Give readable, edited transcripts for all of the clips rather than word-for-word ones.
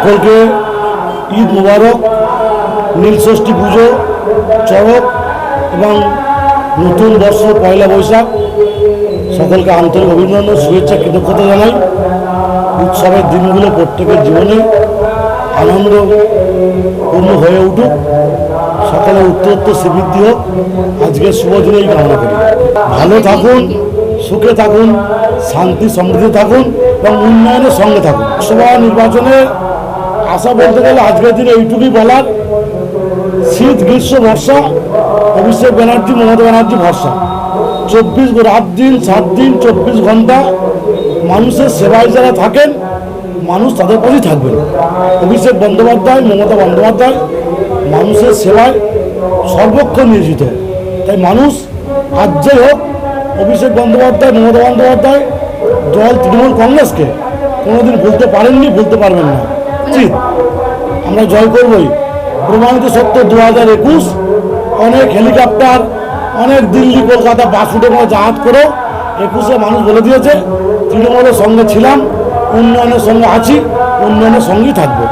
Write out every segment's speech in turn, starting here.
সকলকে ঈদ মুবারক, নীলষষ্ঠী পুজো, চড়ক এবং নতুন বর্ষ পয়লা বৈশাখ সকলকে আন্তরিক অভিনন্দন, শুভেচ্ছা, কৃতজ্ঞতা জানাই। উৎসবের দিনগুলো প্রত্যেকের জীবনে আনন্দপূর্ণ হয়ে উঠুক, সকলে উত্তরোত্তর শ্রীবৃদ্ধি হোক, আজকের শুভ দিনেই কামনা করি। ভালো থাকুন, সুখে থাকুন, শান্তি সমৃদ্ধি থাকুন এবং উন্নয়নের সঙ্গে থাকুন। লোকসভা নির্বাচনে আশা বলতে গেলে আজকের দিনে এইটুকুই বলার, শীত গ্রীষ্ম বর্ষা অভিষেক ব্যানার্জি মমতা ব্যানার্জি ভরসা। 24 রাত দিন 7 দিন 24 ঘন্টা মানুষের সেবায় যারা থাকেন, মানুষ তাদের কাছেই থাকবেন। অভিষেক বন্দ্যোপাধ্যায় মমতা বন্দ্যোপাধ্যায় মানুষের সেবায় সর্বক্ষণ নিয়োজিত। তাই মানুষ আজ যাই হোক, অভিষেক বন্দ্যোপাধ্যায় মমতা বন্দ্যোপাধ্যায় দল তৃণমূল কংগ্রেসকে কোনোদিন ভুলতে পারেননি, ভুলতে পারবেন না। উচিত আমরা জয় করবই, প্রমাণিত সত্য। 2021 অনেক হেলিকপ্টার, অনেক দিল্লি কলকাতা বাস উঠে কোনো জাহাজ করেও 21-এ মানুষ বলে দিয়েছে তৃণমূলের সঙ্গে ছিলাম, উন্নয়নের সঙ্গে আছি, উন্নয়নের সঙ্গেই থাকবো।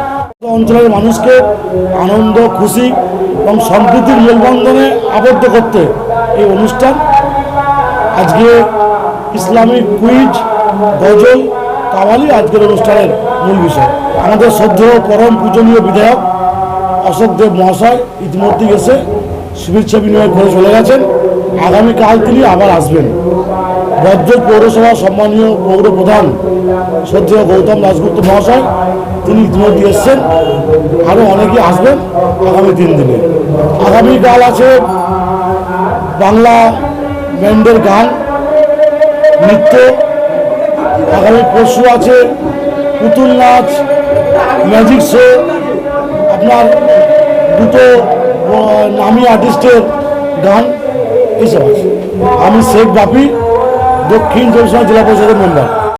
অঞ্চলের মানুষকে আনন্দ, খুশি এবং সম্প্রীতির মেলবন্ধনে আবদ্ধ করতে এই অনুষ্ঠান। আজকে ইসলামিক কুইজ, গজল, কাওয়ালি আজকের অনুষ্ঠানের মূল বিষয়। আমাদের শ্রদ্ধেয় পরম পূজনীয় বিধায়ক অশোক দেব মহাশয় ইতিমধ্যেই এসে শুভেচ্ছা বিনিময় করে চলে গেছেন। আগামীকাল তিনি আবার আসবেন। বজ্র পৌরসভা সম্মানীয় পৌর প্রধান শ্রদ্ধেয় গৌতম দাশগুপ্ত মহাশয় তিনি ইতিমধ্যে এসছেন, আরও অনেকেই আসবেন আগামী 3 দিনে। আগামীকাল আছে বাংলা ব্যান্ডের গান, নৃত্য। আগামী পরশু আছে পুতুল নাচ, ম্যাজিক শো, আপনার দুটো নামী আর্টিস্টের গান, এইসব আছে। আমি শেখ বাপি, দক্ষিণ চব্বিশ পরগনা জেলা পরিষদের মেম্বার।